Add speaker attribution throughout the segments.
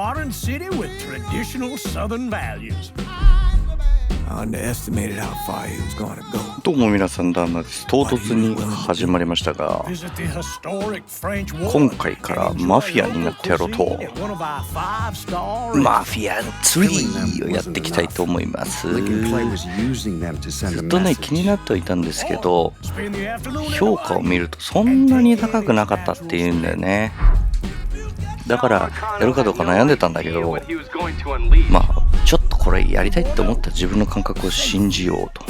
Speaker 1: modern city with traditional Southern values.
Speaker 2: Underestimated how far he was going to go.
Speaker 3: どうも皆さん、ダンナです。唐突に始まりましたが、今回からマフィアになってやろうと、マフィア3をやっていきたいと思います。ずっとね、気になってはいたんですけど、評価を見るとそんなに高くなかったっていうんだよね。だからやるかどうか悩んでたんだけど、まあちょっとこれやりたいって思った自分の感覚を信じようと、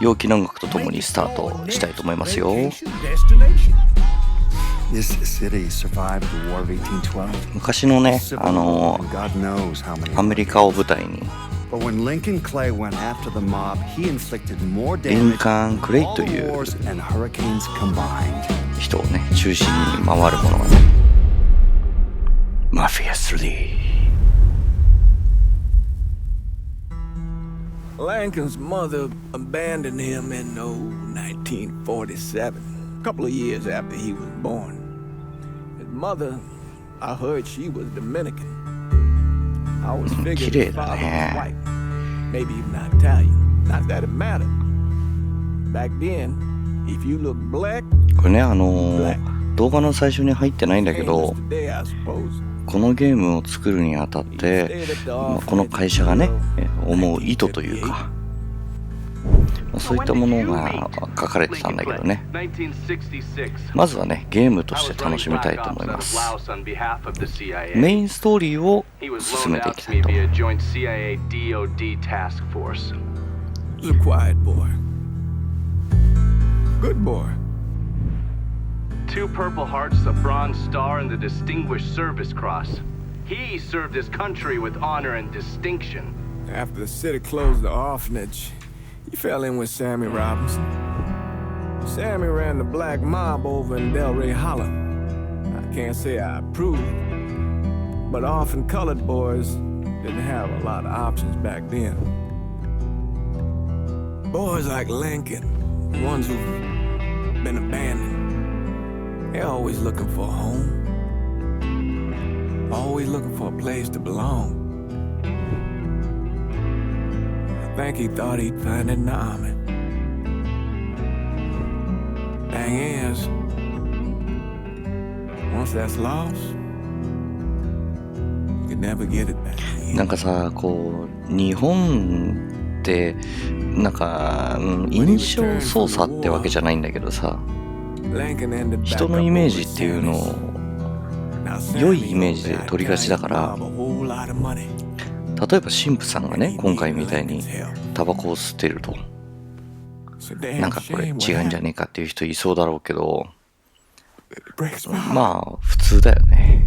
Speaker 3: 陽気な音楽とともにスタートしたいと思いますよ。昔のね、アメリカを舞台にリンカーン・クレイという人をね中心に回るものがね、マフィア3。
Speaker 2: Lincoln's mother abandoned him in 1947, a couple of years after he was born. His mother, I heard she was Dominican. I always figured his father was white, maybe even Italian. Not that it mattered. Back then, if you look black,
Speaker 3: これね、動画の最初に入ってないんだけど、このゲームを作るにあたって、この会社がね思う意図というか、そういったものが書かれてたんだけどね。まずはねゲームとして楽しみたいと思います。メインストーリーを進めていきたいと思います。
Speaker 4: Two Purple Hearts, a Bronze Star, and the Distinguished Service Cross. He served his country with honor and distinction.
Speaker 2: After the city closed the orphanage, he fell in with Sammy Robinson. Sammy ran the black mob over in Delray Hollow. I can't say I approved, but orphan colored boys didn't have a lot of options back then. Boys like Lincoln, the ones who've been abandoned.They're always looking for a home, always looking for a place to belong. I think he thought he'd find it in the army. Thing is, once that's lost, you can never get it back.
Speaker 3: なんかさ、こう日本ってなんか、印象操作ってわけじゃないんだけどさ、人のイメージっていうのを良いイメージで取りがちだから、例えば神父さんがね今回みたいにタバコを吸ってると、なんかこれ違うんじゃねえかっていう人いそうだろうけど、まあ普通だよね。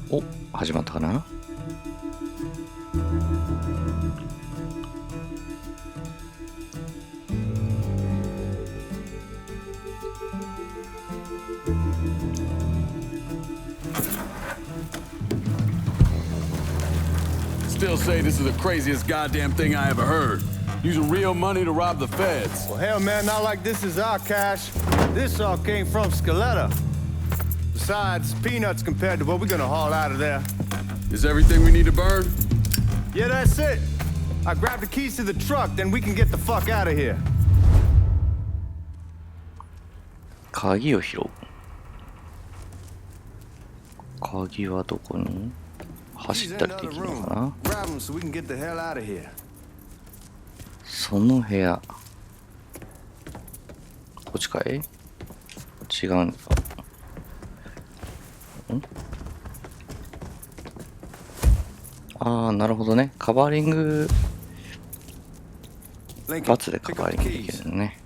Speaker 3: お、始まったかな。
Speaker 5: Still say this is the craziest goddamn thing I ever heard. Using real money to rob the feds.
Speaker 6: Well, hell, man, not like this is our cash. This all came from Scaletta. Besides, peanuts compared to what we're gonna haul out of there.
Speaker 5: Is everything we need to burn?
Speaker 6: Yeah, that's it. I grabbed the keys to the truck, then we can get the fuck out of here.
Speaker 3: 鍵を拾う。鍵はどこに？走ったりできるのかな。その部屋、こっちかい？違うんだ。ああ、なるほどね。カバーリング、バツでカバーリングできるのね。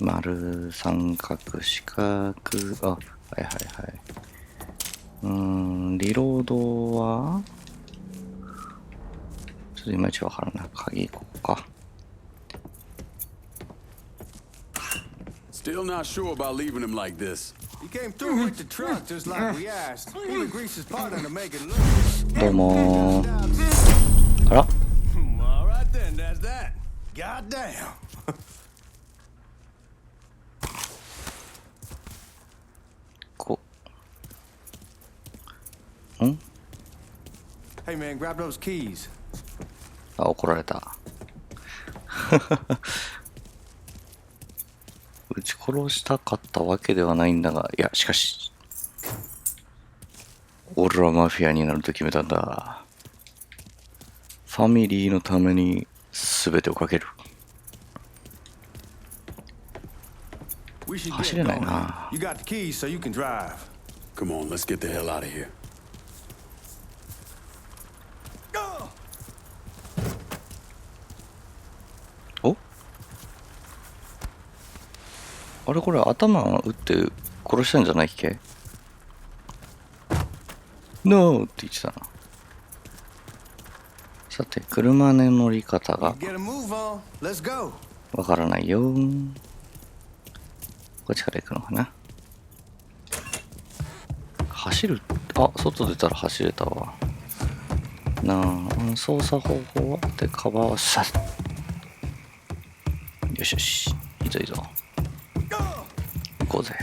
Speaker 3: 丸、三角、四角、あ、はいはいはい。リロードはちょっといまいちわからない。鍵ここか。
Speaker 5: Still not sure about leaving him like this.
Speaker 6: He came through with the truck just like we asked. Even greased his partner to make it look.
Speaker 3: どうもー。あら。
Speaker 6: All right then, that's that. Goddamn.
Speaker 3: こ
Speaker 6: man. Grab those keys.
Speaker 3: あ、怒られた。撃ち殺したかったわけではないんだが、いや、しかし、俺はマフィアになると決めたんだ。ファミリーのために全てをかける。走れないな。
Speaker 6: You got the keys, so you can drive.
Speaker 5: Come on, let's get the hell out of here.
Speaker 3: お、あれこれ頭打って殺したんじゃないっけ？ NO って言ってたな。さて、車の乗り方が
Speaker 6: Get a move on. Let's go.
Speaker 3: わからないよ。こっちから行くのかな。走る、あ、外出たら走れたわ。なあ、操作方法はでカバーはさ、よしよし、いいぞいいぞ。行こうぜ。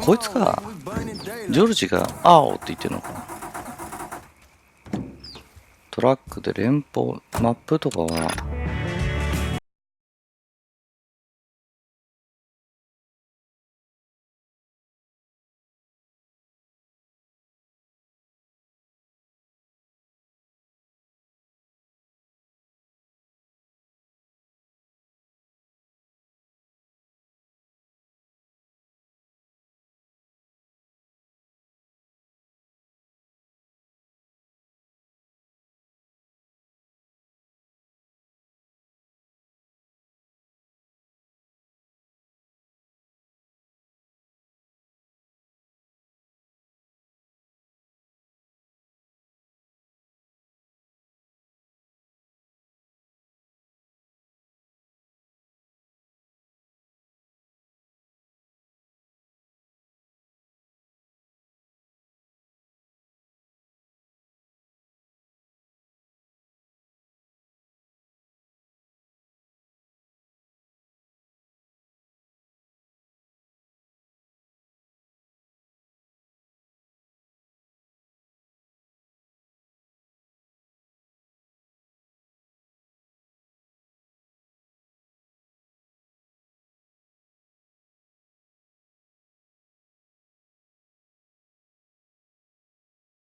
Speaker 3: こいつか、ジョルジが青って言ってるのかな。トラックで連邦、マップとかは、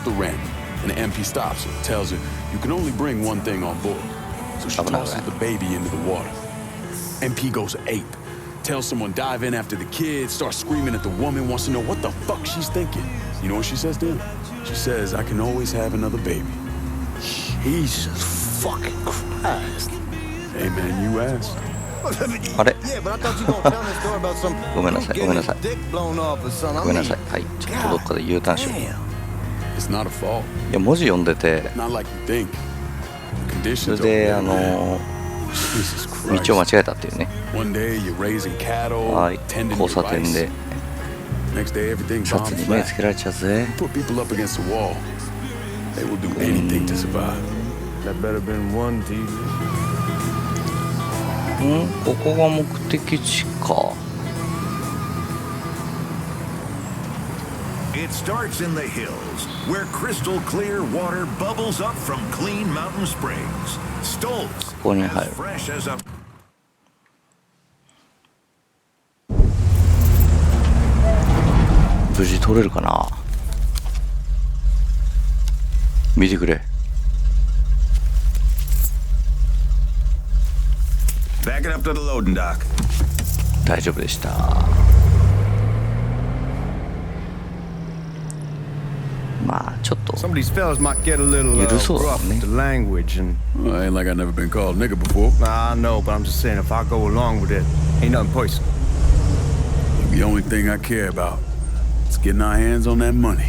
Speaker 5: The ramp, and the MP stops her, tells her you can only bring one thing on board. So she tosses the baby into the water. MP goes ape, tells someone dive in after the kid, starts screaming at the woman, wants to know what the fuck she's thinking. You know what she says to him? She says, I can always have another baby.
Speaker 6: Jesus fucking Christ.
Speaker 5: Hey man, you asked.
Speaker 3: あれ
Speaker 6: Yeah, but I thought you were gonna tell this story about some
Speaker 3: ごめんなさい、ごめんなさい。
Speaker 6: dick blown off or something.
Speaker 3: ごめんなさい。はい、ちょっとどっかで U ターンしよう。い
Speaker 5: It's not a fault.
Speaker 3: や、文字読んでて、
Speaker 5: Not like you think. The
Speaker 3: そ
Speaker 5: conditions
Speaker 3: れ
Speaker 5: over
Speaker 3: で、
Speaker 5: there, man. Jesus
Speaker 3: 道を
Speaker 5: Christ.
Speaker 3: 間違えたっていうね。
Speaker 5: One day you're raising cattle,
Speaker 3: はい、
Speaker 5: tending
Speaker 3: 交
Speaker 5: your
Speaker 3: 差点
Speaker 5: rice.
Speaker 3: で
Speaker 5: Next day everything's
Speaker 3: シャ
Speaker 5: on
Speaker 3: ツに目
Speaker 5: flat.
Speaker 3: つけられちゃうぜ。
Speaker 5: Put people up against the wall. They will do anything to survive.
Speaker 6: That better been one TV.
Speaker 3: ここが目的地か。
Speaker 7: It starts in the hills, where crystal clear water bubbles up from clean mountain springs. Stolz,
Speaker 3: ここに入
Speaker 7: as
Speaker 3: る。
Speaker 7: fresh as a
Speaker 3: 無事取れるかな。見てくれ。
Speaker 7: Back it up to the loading dock.
Speaker 3: 大丈夫でした。まあちょっと
Speaker 6: Some of these fellas might get a little
Speaker 3: Yeah, this
Speaker 6: rough
Speaker 3: one,
Speaker 6: with the language, and
Speaker 5: Well, ain't like I never been called nigga before.
Speaker 6: I know, but I'm just saying if I go along with it, ain't nothing personal.
Speaker 5: The only thing I care about is getting our hands on that money.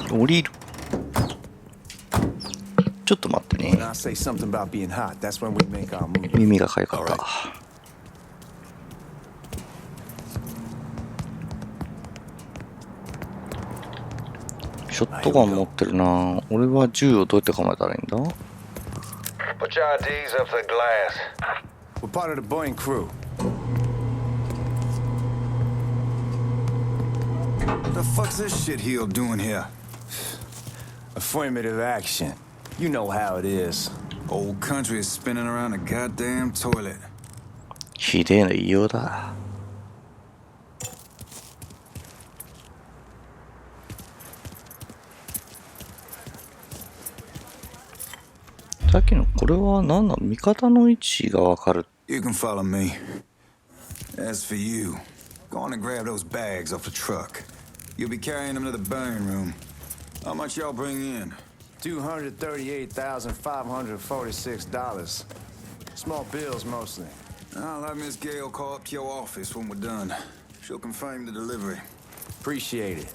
Speaker 3: 降りる。ちょっと待ってね。
Speaker 6: I say something about being hot. That's when we make our move.
Speaker 3: 耳がかゆかった。ショットガン持ってるな。俺は銃をどうやって構えたらいいんだ？
Speaker 7: Put your IDs up to the glass.
Speaker 6: We're part of the Boeing crew. What the fuck's this shitheel doing here?
Speaker 8: Affirmative action. You know how it is.
Speaker 6: Old country is spinning around a goddamn toilet.
Speaker 3: ひでえな言いようだ。さっきのこれは何なの？味方の位置がわかる。
Speaker 6: You can follow me. As for you, go on and grab those bags off the truck. You'll be carrying them to the burn room. How much y'all bring in?
Speaker 8: $238,546. Small bills mostly.
Speaker 6: I'll have Miss Gale call up to your office when we're done. She'll confirm the delivery.
Speaker 8: Appreciate it.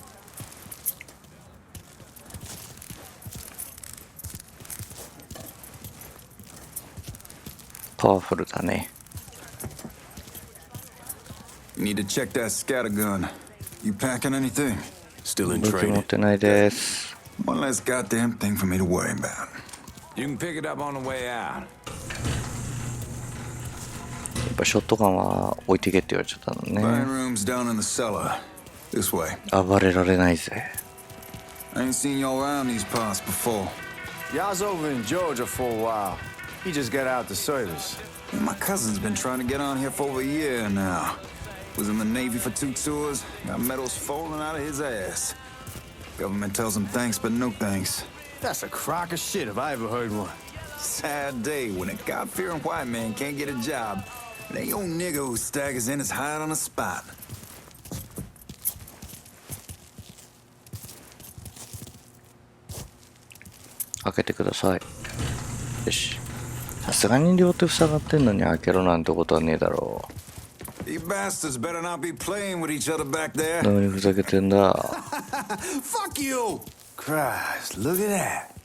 Speaker 3: パワフルだね。
Speaker 6: You need to check that scatter gun. You packing anything?
Speaker 5: Still in
Speaker 3: 武器持っ
Speaker 5: training.
Speaker 3: てないです。
Speaker 6: One less goddamn thing for me to worry about.
Speaker 8: You can pick it up on the way out.
Speaker 3: やっぱショットガンは置いてけって言われちゃったの
Speaker 6: Burn
Speaker 3: ね。
Speaker 6: room's down in the cellar. This way.
Speaker 3: 暴れられないぜ。
Speaker 6: I ain't seen y'all around these parts before.
Speaker 8: Y'all's over in Georgia for a while. He just got out the service.
Speaker 6: My cousin's been trying to get on here for over a year now. Was in the Navy for 2 tours. Got medals falling out of his ass. Government tells him thanks, but no thanks.
Speaker 8: That's a crock of shit if I ever heard one.
Speaker 6: Sad day when a God-fearing white man can't get a job. And that old nigga who staggers in is hired on the spot.
Speaker 3: 開けてください。よし。さすがに両手塞がってんのに開けろなんてことはねえだろ
Speaker 6: You bastards better not be playing with each other back there.
Speaker 3: う。何ふざけてんだ。
Speaker 6: Fuck you!
Speaker 8: Christ, look at that.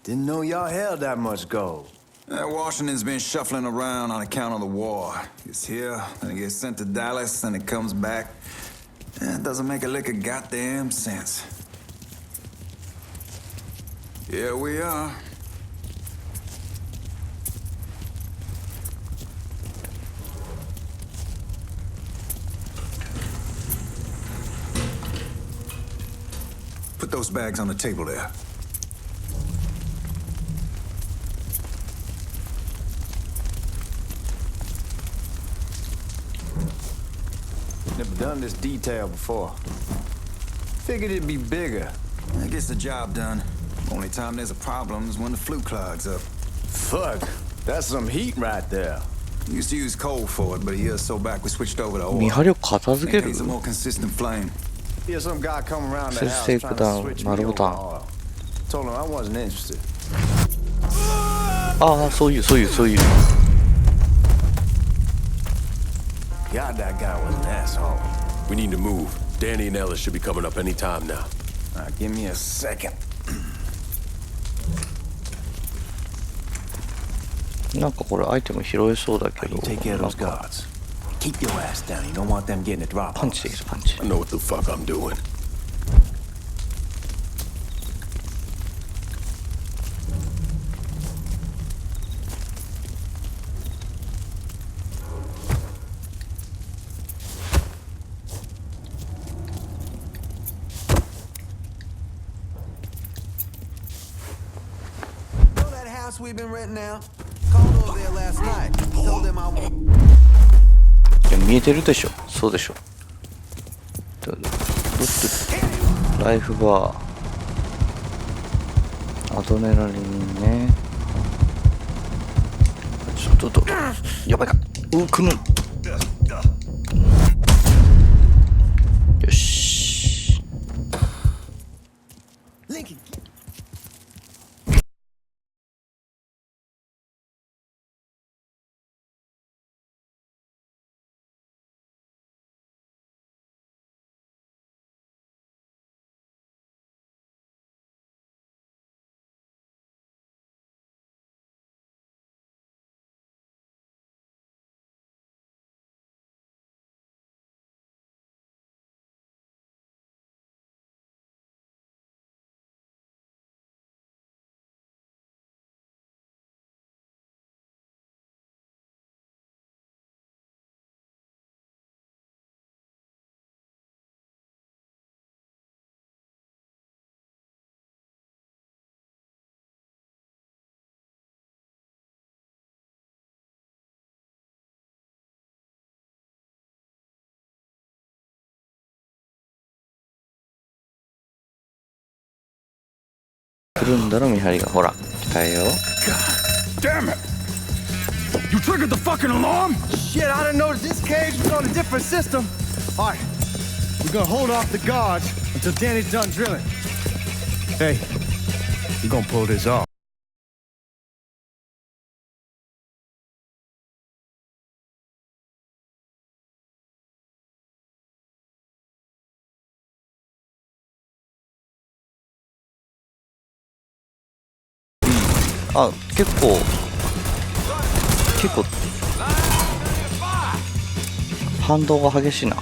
Speaker 8: Didn't know y'all held that much gold.
Speaker 6: Washington's been shuffling around on account of the war. It's here, then it gets sent to Dallas, then it comes back. It doesn't make a lick of goddamn sense. Here we are. Put those bags on the table there.
Speaker 8: Never done this detail before. Figured it'd be bigger.
Speaker 6: That gets the job done. Only time there's a problem is when the flue clogs up.
Speaker 8: Fuck, that's some heat right there.
Speaker 6: Used to use coal for it, but a year or so back we switched over to oil.
Speaker 3: 見張りを片付け
Speaker 6: It
Speaker 3: る
Speaker 6: needs a more consistent flame.
Speaker 8: Here's some guy come around the
Speaker 3: Says
Speaker 8: house
Speaker 3: take
Speaker 8: trying
Speaker 3: down
Speaker 8: to switch me over
Speaker 3: Marutan.
Speaker 8: to oil. Told him I wasn't interested.
Speaker 3: ああ、そういう。
Speaker 8: God, that guy was an asshole.
Speaker 5: We need to move. Danny and Ellis should be coming up any time now.
Speaker 8: Give me a second.
Speaker 3: なんかこれアイテム拾えそうだけ
Speaker 8: You
Speaker 3: ど。
Speaker 8: take care of
Speaker 3: なん
Speaker 8: those
Speaker 3: か
Speaker 8: guards. Keep your ass down. You don't want them getting a drop
Speaker 3: パン
Speaker 8: on
Speaker 3: チでき
Speaker 8: us.
Speaker 3: る、パンチ。
Speaker 5: I know what the fuck I'm doing.
Speaker 9: Know that house we've been renting out? Called over there last night. Told them I.
Speaker 3: いや見えてるでしょ。そうでしょ。ライフバー。アドレナリンね。ちょっと、やばいか。組む。よし。
Speaker 9: Lincoln,
Speaker 3: 来るんだろ見張りが。ほら来たよ。
Speaker 1: Damn it! You triggered the fucking alarm?
Speaker 9: Shit, I didn't know that this cage was on a different system. All right, we're gonna hold off the guards until Danny's done drilling. Hey, we're gonna pull this off.
Speaker 3: あ、結構反動が激しいな。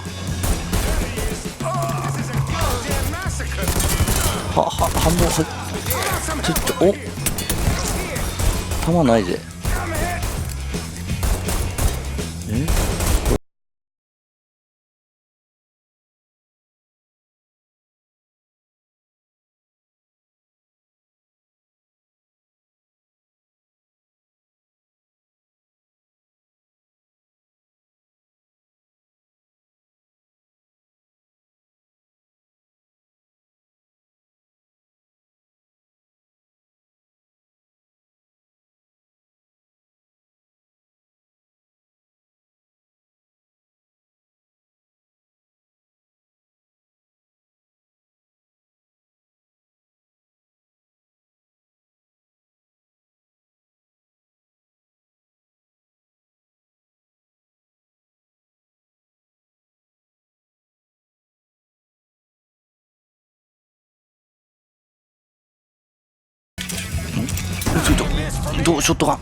Speaker 3: 反動お弾ないぜ。どうショットガン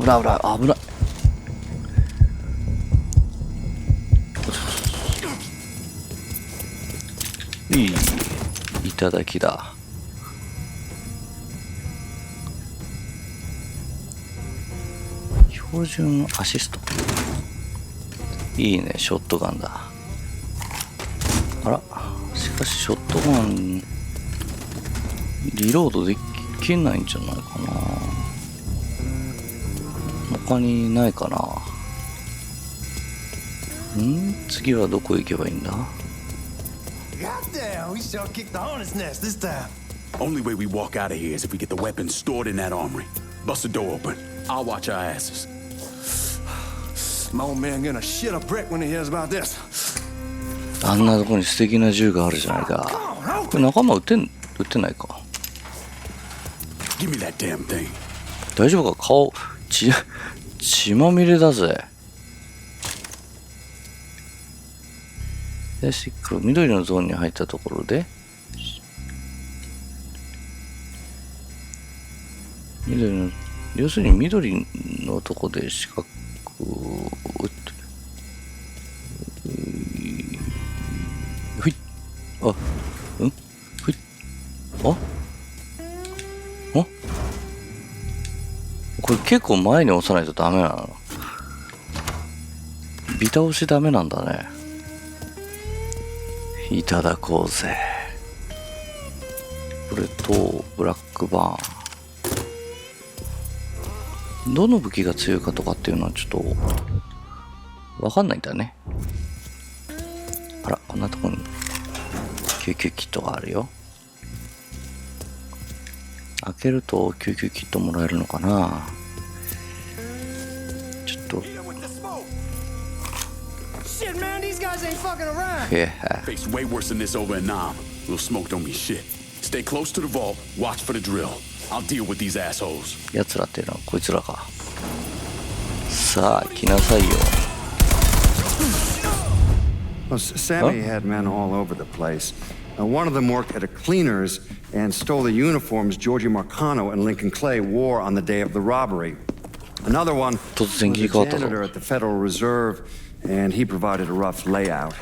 Speaker 3: 危ない危ない危ない。いただきだ。標準アシストいいね。ショットガンだ。あらしかしショットガンリロードできないんじゃないかな。他にないかな。次はどこ行けばいいんだ。
Speaker 9: Goddamn, we sure kicked the hornet's nest this time.
Speaker 5: Only way we walk out of here is if we get the weapons stored in that armory. Bust the door open. I'll watch our asses.
Speaker 9: My old man gonna shit a brick when he hears about this.
Speaker 3: あんなとこに素敵な銃があるじゃないか。これ仲間撃ってないか。
Speaker 5: Give me that damn thing.
Speaker 3: 大丈夫か。顔血まみれだぜ。で緑のゾーンに入ったところで要するに緑のとこで四角を打ってほいあほいこれ結構前に押さないとダメなの。ビタ押しダメなんだね。いただこうぜ。これとブラックバーン。どの武器が強いかとかっていうのはちょっとわかんないんだね。あらこんなとこに救急キットがあるよ。開けると救急キットもらえるのかな。ちょっと
Speaker 5: Face way worse than this over in Nam. Little smoke don't be shit. Stay close to the vault. Watch for the drill. I'll deal with these assholes.
Speaker 3: やつらっていうのはこいつらか。さあ来なさいよ。
Speaker 10: Well, Sammy had men all over the place. One of them worked at a cleaner's and stole the uniforms Georgie Marcano and Lincoln Clay wore on the day of the robbery. Another one was a janitor at the Federal Reserve, and he provided a rough layout.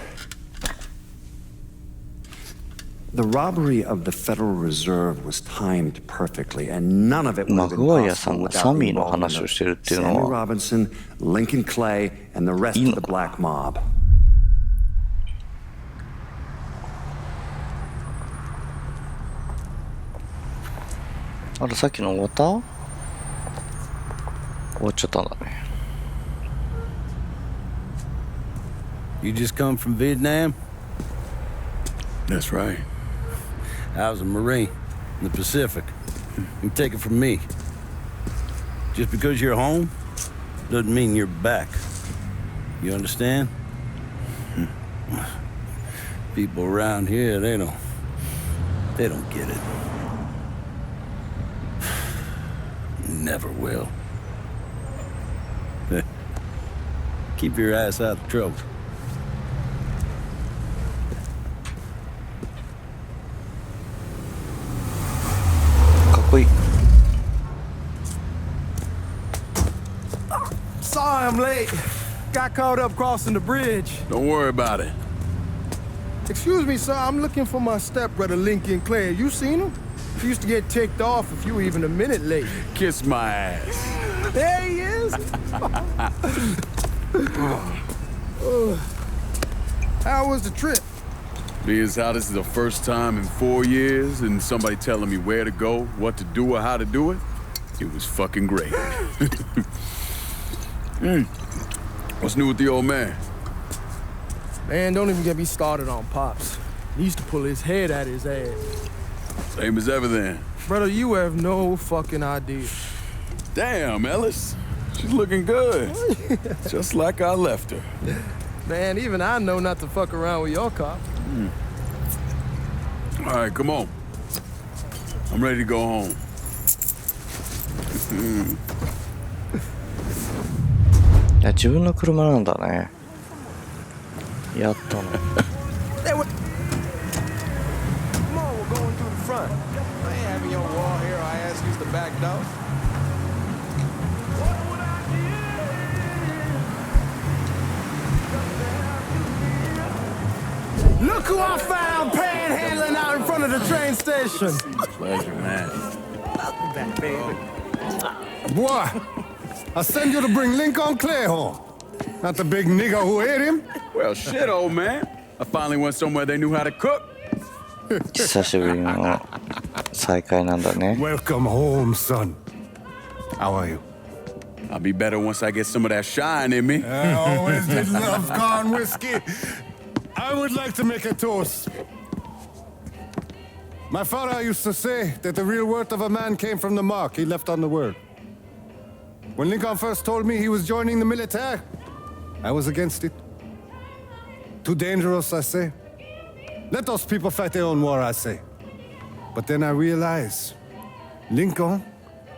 Speaker 10: The robbery of the Federal Reserve was timed perfectly, and none of it would have been possible without the involvement of Sammy Robinson, Lincoln Clay, and the rest of the black mob.
Speaker 3: あれさっきの終わった？終わっちゃったんだね。
Speaker 8: You just come from Vietnam?
Speaker 5: That's right.
Speaker 8: I was a Marine.
Speaker 11: in the Pacific. You take it from me. Just because you're home doesn't mean you're back. You understand? People around here, they don't get it. Never will. Keep your ass out of trouble.
Speaker 9: Sorry I'm late. Got caught up crossing the bridge.
Speaker 5: Don't worry about it.
Speaker 9: Excuse me, sir. I'm looking for my stepbrother, Lincoln Clay. You seen him? He used to get ticked off if you were even a minute late.
Speaker 5: Kiss my ass.
Speaker 9: There he is. How was the trip?
Speaker 5: Being as how this is the first time in 4 years and somebody telling me where to go, what to do, or how to do it, it was fucking great. What's new with the old man?
Speaker 9: Man, don't even get me started on Pops. He used to pull his head out his ass.
Speaker 5: Same as ever then.
Speaker 9: Brother, you have no fucking idea.
Speaker 5: Damn, Ellis. She's looking good. Just like I left her.
Speaker 9: Man, even I know not to fuck around with your cop.
Speaker 5: All right, come on. I'm ready to go home.
Speaker 3: Mm. いや、自分の車なんだね。やったの。
Speaker 8: Come on, we're going through the front. I ain't having your wall here. I ask you the back door.
Speaker 9: Look who I found panhandling out in front of the train station.
Speaker 11: Pleasure, man.
Speaker 9: Welcome back, baby. Boy, I send you to bring Lincoln Clay home. Not the big nigga who ate him.
Speaker 5: Well, shit, old man. I finally went somewhere they knew how to cook.
Speaker 3: 久しぶりの再会なんだね。
Speaker 9: Welcome home, son. How are you?
Speaker 5: I'll be better once I get some of that shine in me.
Speaker 9: I always did love corn whiskey. I would like to make a toast. My father used to say that the real worth of a man came from the mark he left on the world. When Lincoln first told me he was joining the military, I was against it. Too dangerous, I say. Let those people fight their own war, I say. But then I realized Lincoln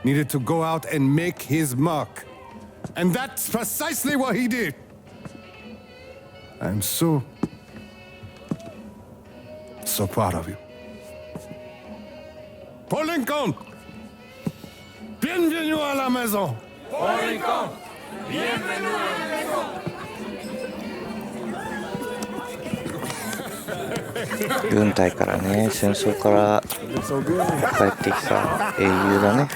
Speaker 9: needed to go out and make his mark. And that's precisely what he did. I'm so proud of you. Paul Lincoln! Bienvenue à la maison! Paul Lincoln! Bienvenue à la maison!
Speaker 3: 軍隊からね、戦争から帰ってきた英雄だね。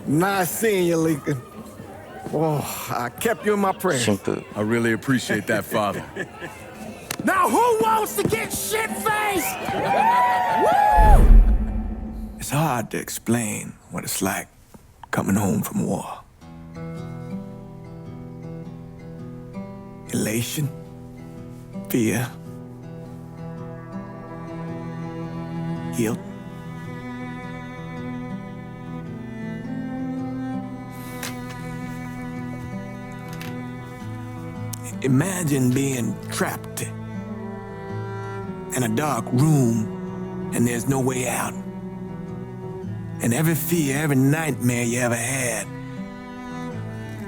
Speaker 2: Nice seeing you, Lincoln. Oh, I kept you in my prayers.
Speaker 3: 神父。
Speaker 5: I really appreciate that, Father.
Speaker 9: Now who wants to get shit-faced?
Speaker 2: It's hard to explain what it's like coming home from war. Elation, fear, guilt. Imagine being trapped in a dark room and there's no way out. And every fear, every nightmare you ever had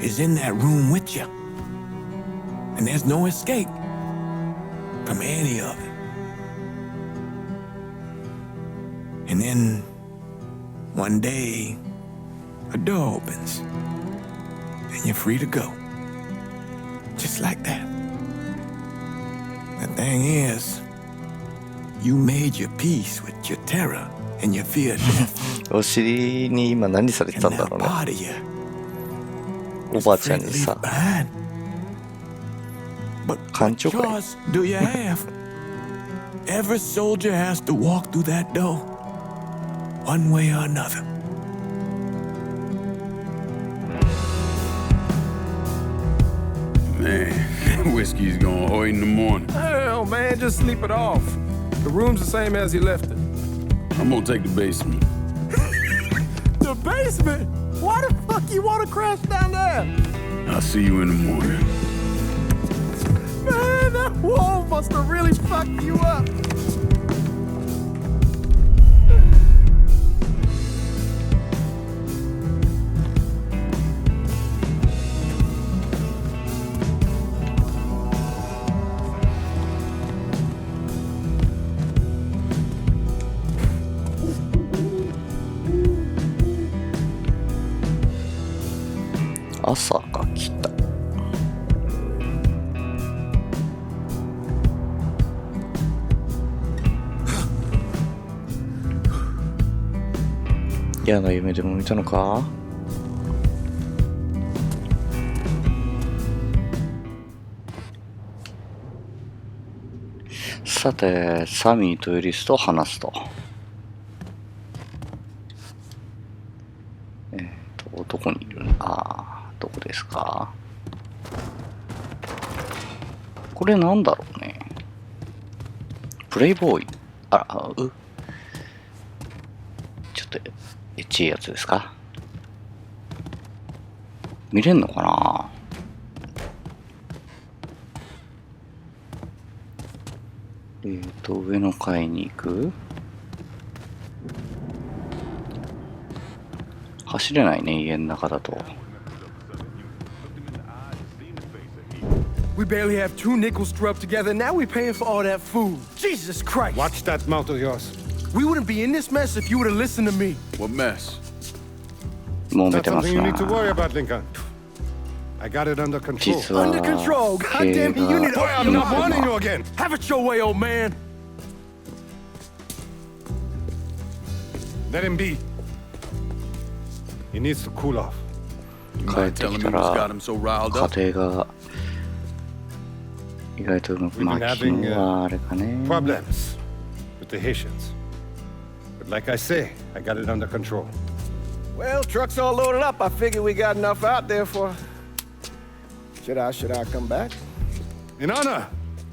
Speaker 2: is in that room with you. And there's no escape from any of it. And then one day, a door opens and you're free to go. Just like that. The thing is, you made your peace with your terror and your fear of death.
Speaker 3: お尻に今何されてたんだろうね。おばあちゃんにさ。感情かい。
Speaker 2: Do you have? Every soldier has to walk through that door, one way or another.
Speaker 5: Man, whiskey's going hoy in the morning.
Speaker 9: Hell, man, just sleep it off. The room's the same as he left it.
Speaker 5: I'm gonna take the basement.
Speaker 2: the basement? Why the fuck you want to crash down there?
Speaker 5: I'll see you in the morning.
Speaker 2: Man, that wall must have really fucked you up.
Speaker 3: 朝が来た。嫌な夢でも見たのか？さて、サミーとユリスと話すと。どこにいるの？どこですか？これなんだろうね。プレイボーイ。ちょっとエッチいやつですか？見れんのかな？上の階に行く？走れないね、家の中だと。
Speaker 2: We barely have 2 nickels to rub together. Now we're paying for all that food. Jesus Christ.
Speaker 9: Watch that mouth of yours.
Speaker 2: We wouldn't be in this mess if you would have listened to me.
Speaker 5: What mess?
Speaker 3: もう見
Speaker 9: That's
Speaker 3: てます
Speaker 9: something you
Speaker 3: な。
Speaker 9: need to worry about, Lincoln. I got it under control.
Speaker 3: 実は
Speaker 2: Under control. God damn it, you need to...
Speaker 9: Boy, I'm not warning you again.
Speaker 2: Have it your way, old man.
Speaker 9: Let him be. He needs to cool off.
Speaker 3: 帰ってきたら家庭が意外とうまくまあ昨日はあれかね。
Speaker 9: Problems with the Haitians. But like I say, I got it under control.
Speaker 2: Well, truck's all loaded up. I figure we got enough out there for... Should I come back?
Speaker 9: In honor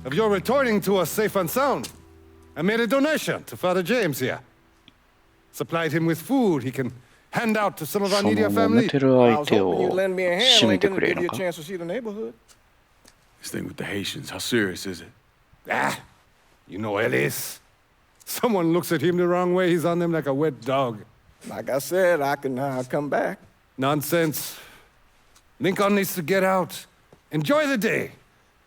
Speaker 9: of your returning to us safe and sound, I made a donation to Father James here. Supplied him with food he can hand out to some of our
Speaker 3: そ
Speaker 9: needier
Speaker 3: の揉
Speaker 9: family.
Speaker 3: めてる
Speaker 2: I
Speaker 3: 相
Speaker 2: was
Speaker 3: 手
Speaker 2: hoping
Speaker 3: を
Speaker 2: you'd lend me a hand,
Speaker 3: 締めて
Speaker 2: Lincoln,
Speaker 3: くれ
Speaker 2: to
Speaker 3: る
Speaker 2: give
Speaker 3: の
Speaker 2: you a
Speaker 3: か？
Speaker 2: chance to see the neighborhood.
Speaker 5: This thing with the Haitians, how serious is it?
Speaker 9: You know Ellis. Someone looks at him the wrong way, he's on them like a wet dog.
Speaker 2: Like I said, I can come back.
Speaker 9: Nonsense. Lincoln needs to get out. Enjoy the day.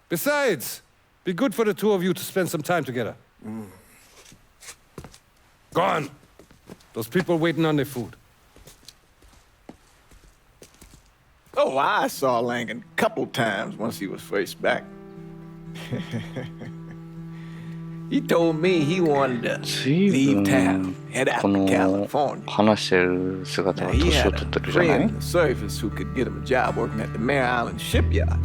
Speaker 9: Besides, be good for the two of you to spend some time together. Go on. Those people waiting on their food.
Speaker 2: Oh, I saw Langan a couple times once he was first back. He told me he wanted to
Speaker 3: 随
Speaker 2: leave
Speaker 3: 分
Speaker 2: town, head out
Speaker 3: こ
Speaker 2: to
Speaker 3: の
Speaker 2: California.
Speaker 3: 話してる姿
Speaker 2: Now,
Speaker 3: は
Speaker 2: he
Speaker 3: 年を
Speaker 2: had
Speaker 3: 取ってる
Speaker 2: a
Speaker 3: じゃな
Speaker 2: friend
Speaker 3: い？
Speaker 2: in the service who could get him a job working at the Mare Island shipyard.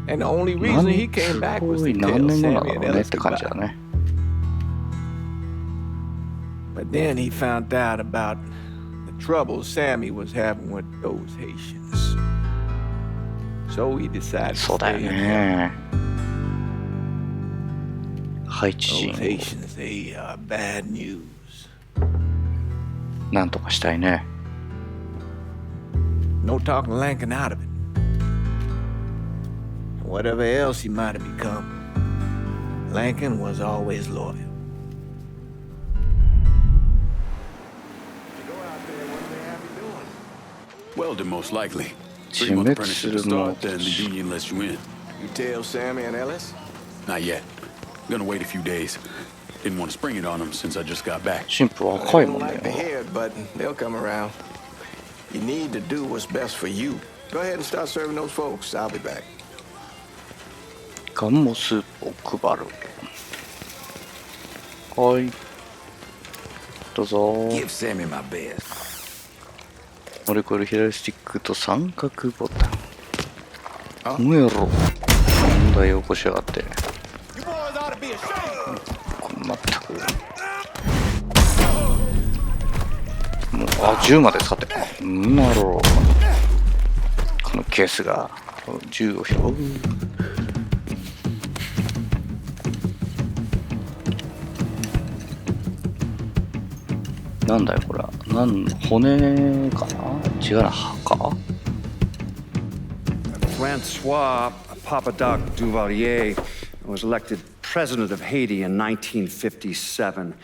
Speaker 2: And the only reason he came back was to
Speaker 3: 何
Speaker 2: tell
Speaker 3: 年後な
Speaker 2: Sammy
Speaker 3: の
Speaker 2: and
Speaker 3: ねっ
Speaker 2: Ellis
Speaker 3: て感じだ
Speaker 2: goodbye.
Speaker 3: ね。
Speaker 2: But then he found out about the trouble Sammy was having with those Haitians. So he decided
Speaker 3: そう
Speaker 2: to
Speaker 3: だよ
Speaker 2: stay in there.
Speaker 3: ね。ハイチ
Speaker 2: Those
Speaker 3: 人
Speaker 2: Haitians, they are bad news.
Speaker 3: なんとかしたいね。
Speaker 2: No talking Lankin out of it. And whatever else he might have become, Lankin was always loyal.
Speaker 5: Welding, most likely.
Speaker 3: 自
Speaker 5: Pretty much
Speaker 3: 滅
Speaker 5: apprenticeship
Speaker 3: す
Speaker 5: to
Speaker 3: るも
Speaker 5: start, then the union lets you in.
Speaker 2: You tell Sammy and Ellis?
Speaker 5: Not yet. Gonna wait a few days. Didn't want to spring it on them since I just got back.
Speaker 3: 神父若い
Speaker 2: They
Speaker 3: も
Speaker 2: don't
Speaker 3: ん
Speaker 2: like to
Speaker 3: ね。
Speaker 2: hear it, but they'll come around. You need to do what's best for you. Go ahead and start serving those folks. I'll be back.
Speaker 3: ガンモスープを配る。はい。どうぞ。
Speaker 6: Give Sammy my best.
Speaker 3: モレコール左スティックと三角ボタン。もやろ。問題を起こしやがって。まったく。もう、銃まで使って。なるほど。このケースが銃を拾う。なんだよこれは。骨かな、違うな、歯か。
Speaker 10: Francois Papadoc Duvalier was elected president of Haiti in 1957.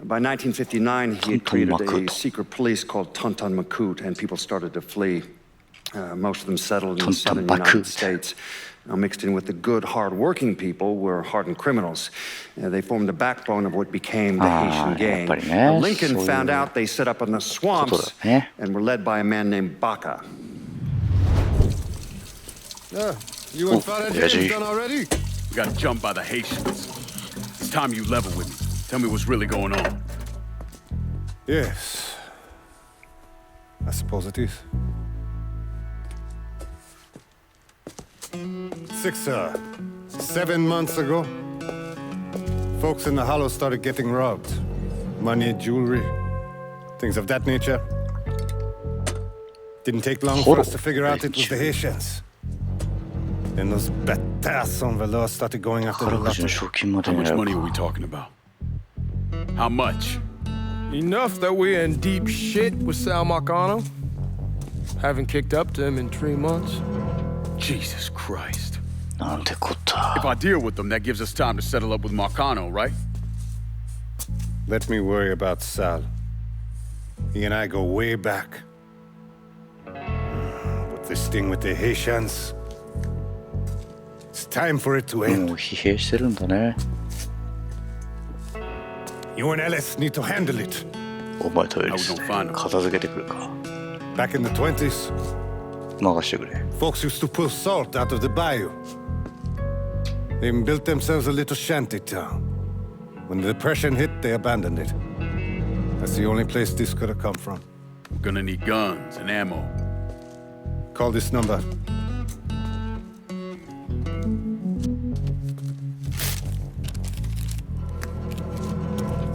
Speaker 10: By 1959, he had created a secret police called Tonton Macoute, and people started to flee. Most of them settled in the southern United States. Now, mixed in with the good, hard-working people were hardened criminals. They formed the backbone of what became the Haitian gang. Now, Lincoln found out they set up in the swamps and were led by a man named Baca.
Speaker 9: You and Father James done already?
Speaker 5: We got jumped by the Haitians. It's time you level with me. Tell me what's really going on.
Speaker 9: Yes. I suppose it is. 7 months ago, folks in the Hollow started getting robbed. Money, jewelry, things of that nature. Didn't take long for us to figure out it was the Haitians. Then those bâtards on velour started going after the lottery.
Speaker 5: How much money are we talking about? How much?
Speaker 2: Enough that we're in deep shit with Sal Marcano. Haven't kicked up to him in 3 months.
Speaker 5: Jesus Christ.
Speaker 3: なんてこった。
Speaker 5: If I deal with them, that gives us time to settle up with Marcano, right?
Speaker 9: Let me worry about Sal. He and I go way back. But this thing with the Haitians, it's time for it to end.
Speaker 3: もう疲弊してるんだね。
Speaker 9: You and Ellis need to handle it.
Speaker 3: お前とエリス、片付けてくるか。
Speaker 9: Back in the 20s,
Speaker 3: 任してくれ。
Speaker 9: folks used to pull salt out of the bayou. They even built themselves a little shanty town. When the Depression hit, they abandoned it. That's the only place this could have come from.
Speaker 5: We're gonna need guns and ammo.
Speaker 9: Call this number.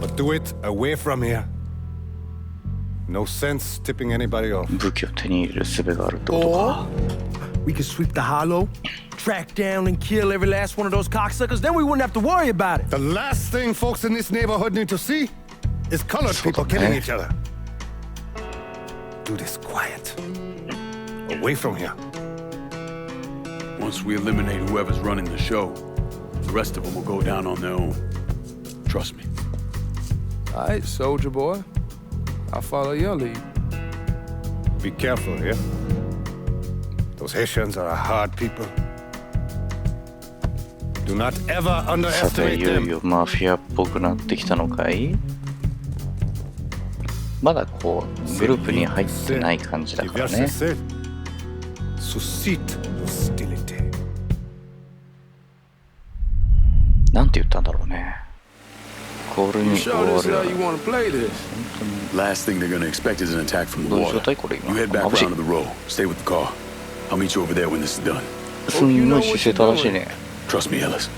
Speaker 9: But do it away from here. No sense tipping anybody off.
Speaker 3: 武器を手に入れる術があるってことか。
Speaker 2: We could sweep the Hollow, track down and kill every last one of those cocksuckers, then we wouldn't have to worry about it.
Speaker 9: The last thing folks in this neighborhood need to see is colored people killing each other. Do this quiet. Away from here.
Speaker 5: Once we eliminate whoever's running the show, the rest of them will go down on their own. Trust me.
Speaker 2: All right, soldier boy. I'll follow your lead.
Speaker 9: Be careful here. Those Haitians are a hard people. Do not ever
Speaker 3: さて、
Speaker 9: underestimate
Speaker 3: いよい
Speaker 9: them.
Speaker 3: よマフィアっぽくなってきたのかい？まだこうグループに入ってない感じだからね。
Speaker 9: Suscite hostility.
Speaker 3: なんて言ったんだろうね。コールに
Speaker 2: You
Speaker 3: 終
Speaker 2: sure
Speaker 3: わ
Speaker 2: this
Speaker 3: る
Speaker 2: how you want to play this?
Speaker 5: Last thing they're gonna expect is an attack from the
Speaker 3: どういう
Speaker 5: water.
Speaker 3: 状態これ今。
Speaker 5: You head back
Speaker 3: 眩しい
Speaker 5: round to the road. Stay with the car. I'll meet you over there when this is done.
Speaker 3: すんごい姿勢正しいね。
Speaker 5: Trust me, Ellis.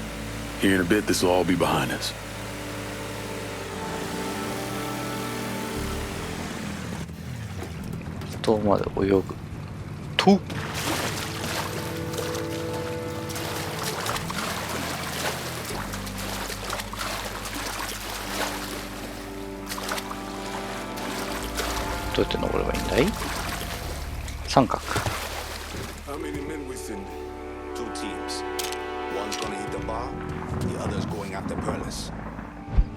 Speaker 5: Here in a bit, this will all be behind us.
Speaker 3: 遠まで泳ぐとどうやって登ればいいんだい？三角。
Speaker 12: How many men we sending? 2 teams. One's gonna hit the bar, the other's going after Perlis.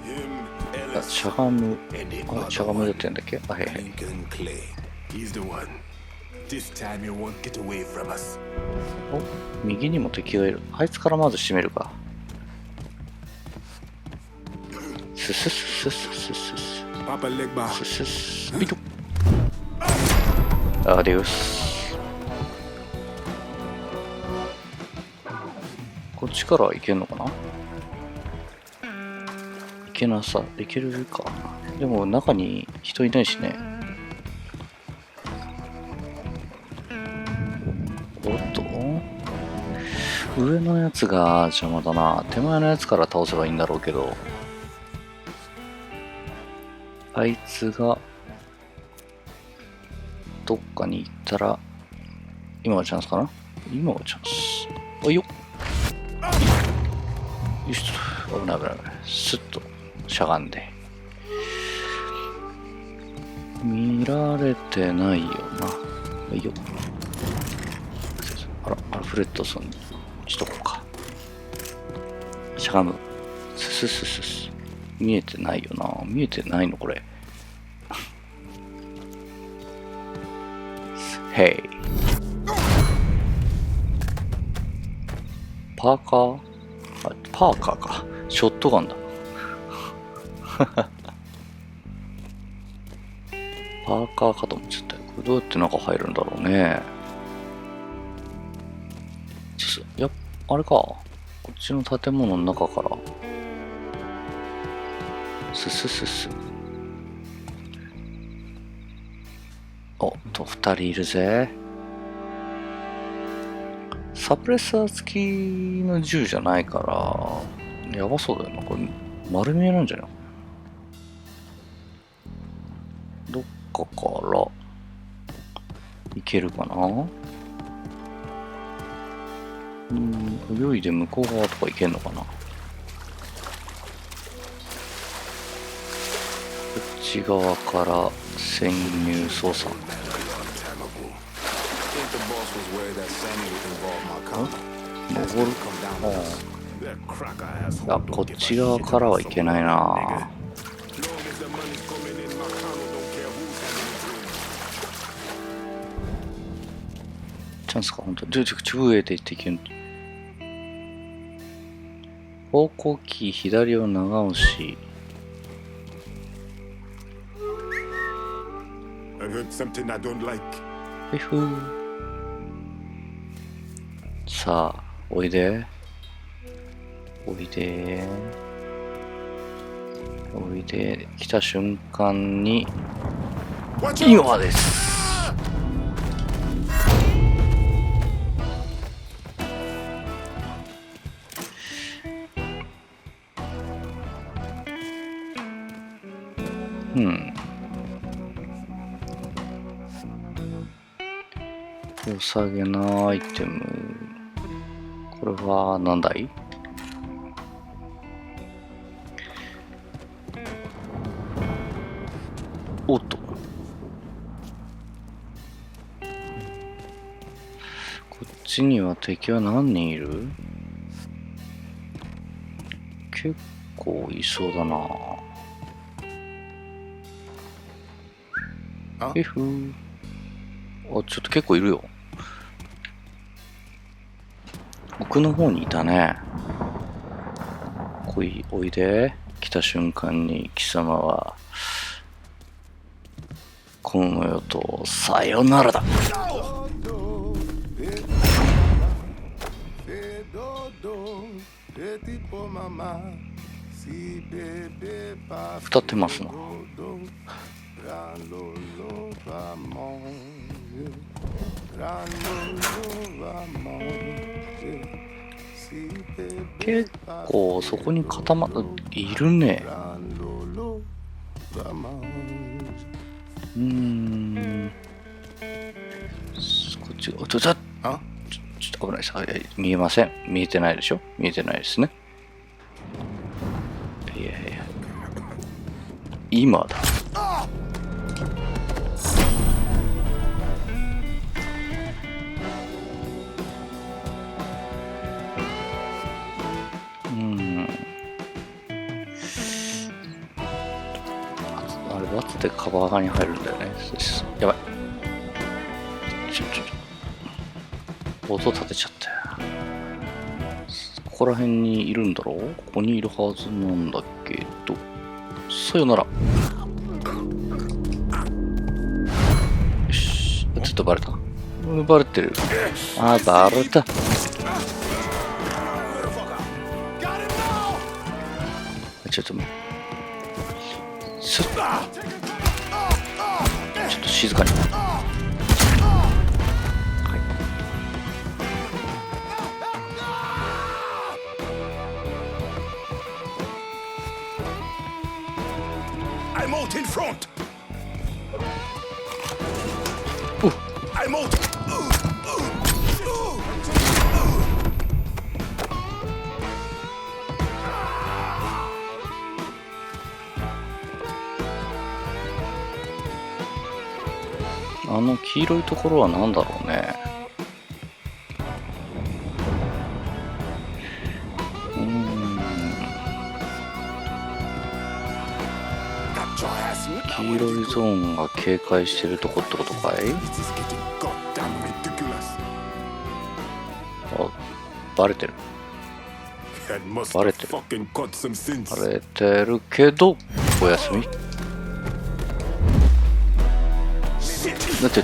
Speaker 12: Him,
Speaker 3: あ、
Speaker 12: Ellis,
Speaker 3: しゃがむ。
Speaker 12: and the
Speaker 3: あ、しゃが
Speaker 12: other
Speaker 3: む
Speaker 12: one,
Speaker 3: って言うんだっけ？あ、はいはい。
Speaker 12: Lincoln Clay. He's the one. This time he won't get away from us.
Speaker 3: お、右にも敵がいる。あいつからまず締めるか。スススススススス
Speaker 12: Papa Legba.
Speaker 3: スススピト。アディオス。こっちから行けんのかな？行けなさ、行けるか。でも中に人いないしね。おっと、上のやつが邪魔だな。手前のやつから倒せばいいんだろうけど、あいつがどっかに行ったら今がチャンスかな。今がチャンス。おいよ。よし、危ない危ない危ない。スッとしゃがんで。見られてないよな。いいよ。あら、アルフレッドソンにしとこうか。しゃがむ。すすすす。見えてないよな。見えてないのこれ。へい。パーカー？あ、パーカーか。ショットガンだ。パーカーかと思っちゃったよ。これどうやって中入るんだろうね。あれか。こっちの建物の中から。すすすす。おっと、2人いるぜ。サプレッサー付きの銃じゃないから、やばそうだよな。これ、丸見えなんじゃない？どっかからいけるかな？泳いで向こう側とか行けんのかな？こっち側から潜入捜査。登る？あ、こっち側からはいけないな。チャンスか、ほんと。上で行けん。方向キー左を長押し。さあ、おいで。おいで。おいで。来た瞬間に、今です。良さげなアイテム。これは何だい？おっと。こっちには敵は何人いる？結構いそうだな。F。あ、ちょっと結構いるよ。奥の方にいたね。おいで。来た瞬間に貴様はこの世とさよならだ。歌ってますな。結構そこにいるね。こっち、ちょっと危ないです。見えません。見えてないでしょ？見えてないですね。いやいや。今だ。バツでカバーに入るんだよね。やばい。音立てちゃったよ。ここら辺にいるんだろう？ここにいるはずなんだけど。さよなら。よし。ちょっとバレた。バレてる。あー、バレた。ちょっと静かに。
Speaker 7: I'm out in front. I'm out.
Speaker 3: あの黄色いところは何だろうね。黄色いゾーンが警戒してるとこってことかい？あ、バレてる。バレてる。バレてるけど、おやすみ。だって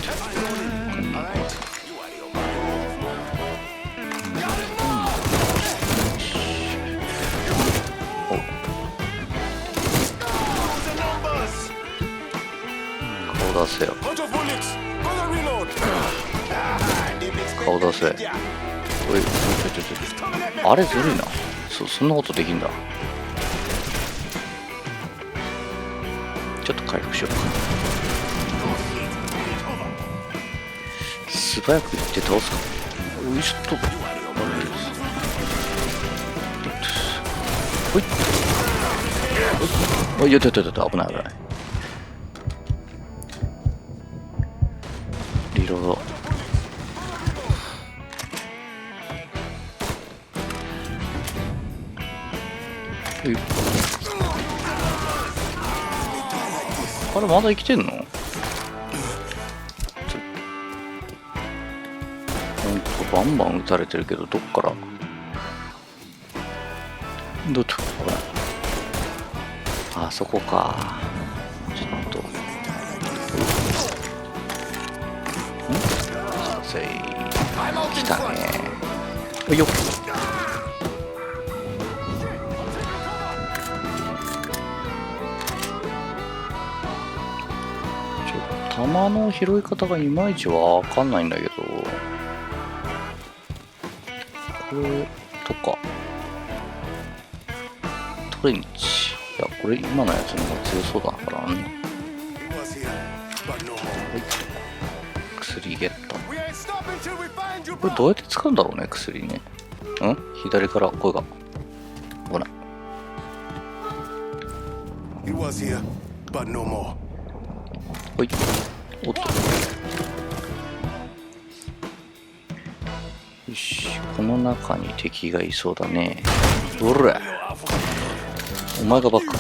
Speaker 3: 顔出せよ。顔出せ。おい、あれずるいな。そんなことできんだ。ちょっと回復しようか。素早く行って倒すか。おいしょっと。ほい。おい、やった、危ない。リロード。あれまだ生きてんの？ほんとバンバン撃たれてるけど、どっからどっち？あそこか。ちょっと来たね。よっ。弾の拾い方がいまいちわかんないんだけど、これとかトレンチ、いやこれ今のやつの方が強そうだからね。はい、薬ゲット。これどうやって使うんだろうね、薬ね。左から声がほら。ほい。おっと。よし、この中に敵がいそうだね。おら。お前がバカか。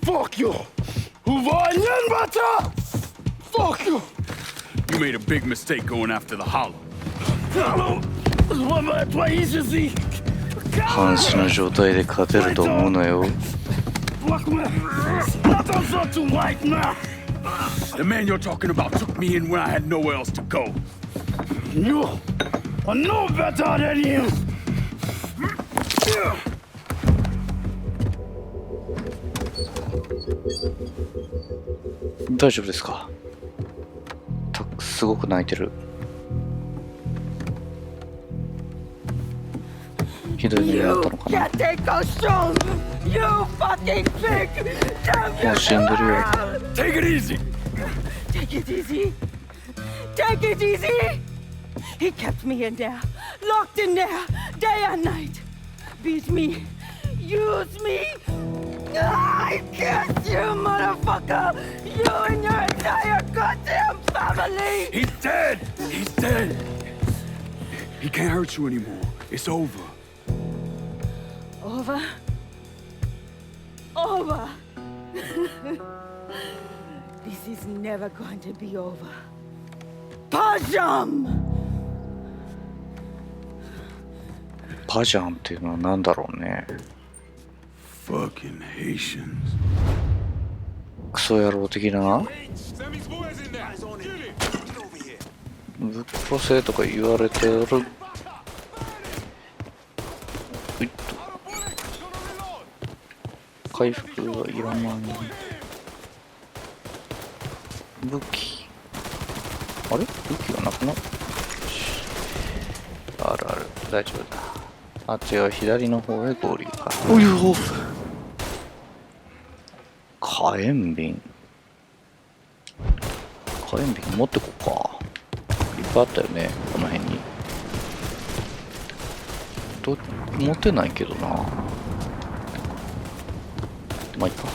Speaker 1: Fuck you! Who var igen, Butter? Fuck you! You made a big mistake going after the Hollow.
Speaker 3: 半死の状態で勝てると思うなよ。
Speaker 1: The man you're talking about took me in when I had nowhere else to go. You are no better than him.
Speaker 3: 大丈夫ですか？すごく泣いてる。ひどい目になったのかな。もう死んでるよ。
Speaker 1: Take it easy.
Speaker 13: Take it easy. Take it easy. He kept me in there, locked in there, day and night. Beat me, use me. I guess you, motherfucker. You and your entire goddamn family.
Speaker 1: He's dead. He's dead. He can't hurt you anymore. It's over.
Speaker 13: Over? Over? This is never going to be over. Pajam!
Speaker 3: パジャンっていうのは何だろうね。
Speaker 1: Fucking Haitians.
Speaker 3: クソ野郎的な。ぶっ殺せとか言われてる。回復はいらない。武器。あれ？武器がなくなった。あるある。大丈夫だ。あっちは左の方へ合流か。おいよ。火炎瓶。火炎瓶持ってこうか。いっぱいあったよね、この辺に。持てないけどな。まあいいか。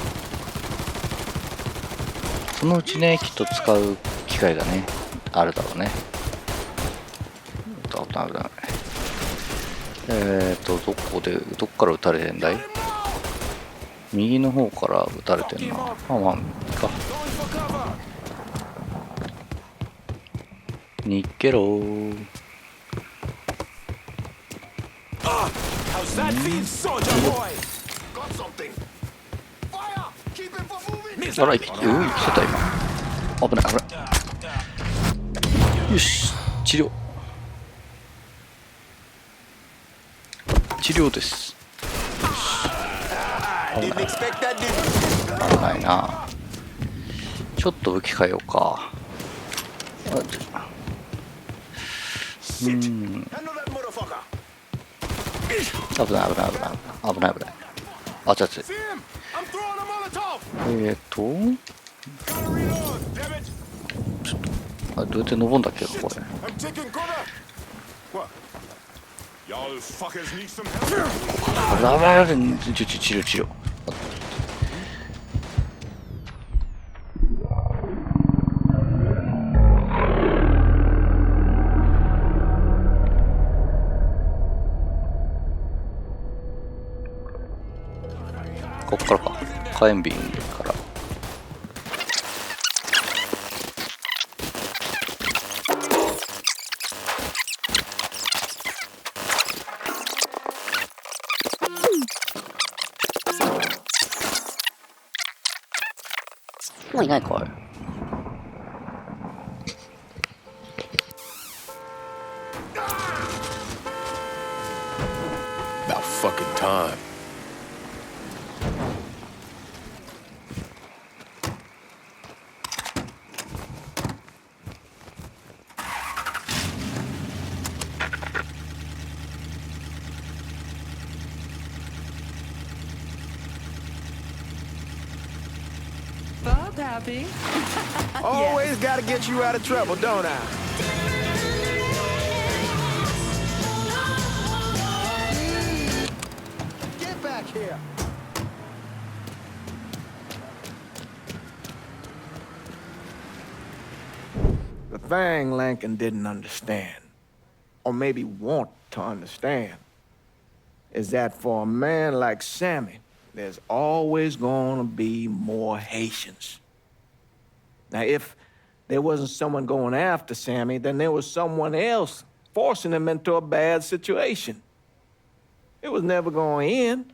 Speaker 3: そのうちね、きっと使う機会がね、あるだろうね。危ない危ない。どっから撃たれてんだい？右の方から撃たれてんな。まあまあ、いいか。逃げろー。あら、生きてた今。危ない危ない。よし、治療です。危ないな。ちょっと武器変えようか。危ない危ない危ないあちゃちゃ。どうやって登るんだっけこれ。治療。こっからか。火炎瓶から。もういないかい。
Speaker 5: About fucking time.
Speaker 2: Happy. Always gotta get you out of trouble, don't I? Get back here. The thing Lincoln didn't understand, or maybe want to understand, is that for a man like Sammy, there's always gonna be more Haitians. Now, if there wasn't someone going after Sammy, then there was someone else forcing him into a bad situation. It was never going to end.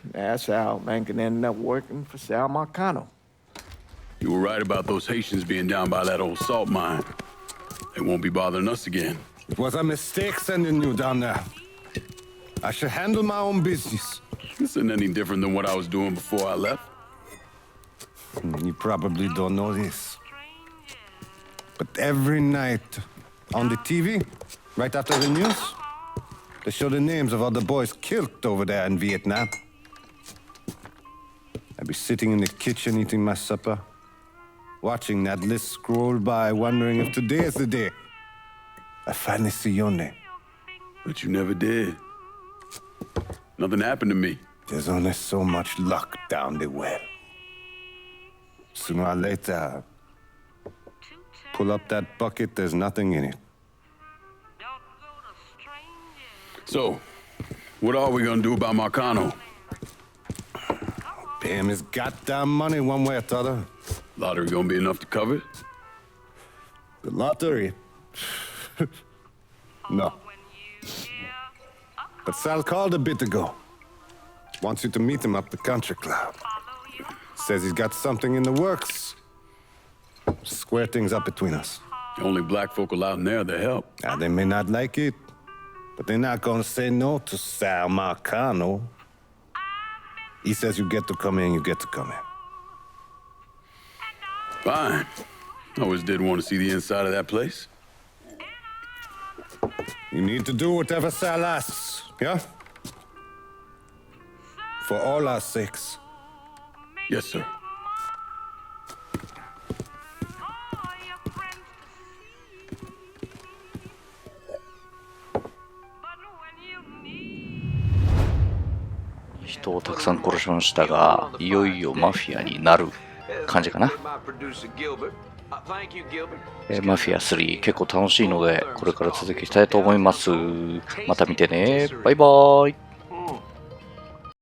Speaker 2: That's how Lincoln ended up working for Sal Marcano.
Speaker 5: You were right about those Haitians being down by that old salt mine. They won't be bothering us again.
Speaker 9: It was a mistake sending you down there. I should handle my own business.
Speaker 5: This isn't any different than what I was doing before I left.
Speaker 9: You probably don't know this. But every night on the TV, right after the news, they show the names of all the boys killed over there in Vietnam. I'd be sitting in the kitchen eating my supper, watching that list scroll by, wondering if today is the day I finally see your name.
Speaker 5: But you never did. Nothing happened to me.
Speaker 9: There's only so much luck down the well. Sooner or later, pull up that bucket, there's nothing in it.
Speaker 5: So, what are we gonna do about Marcano?
Speaker 9: Pay him his goddamn money one way or the other.
Speaker 5: Lottery gonna be enough to cover it?
Speaker 9: The lottery? No. But Sal called a bit ago. Wants you to meet him up the country club. Says he's got something in the works. Square things up between us.
Speaker 5: The only black folk allowed in there to help.
Speaker 9: Now, they may not like it, but they're not gonna say no to Sal Marcano. He says you get to come in, you get to come in.
Speaker 5: Fine. I always did want to see the inside of that place.
Speaker 9: You need to do whatever Sal asks, yeah? For all our sakes.
Speaker 5: Yes, sir.
Speaker 3: 人をたくさん殺しましたが、いよいよマフィアになる感じかな。マフィア3結構楽しいので、これから続きたいと思います。また見てね。バイバーイ。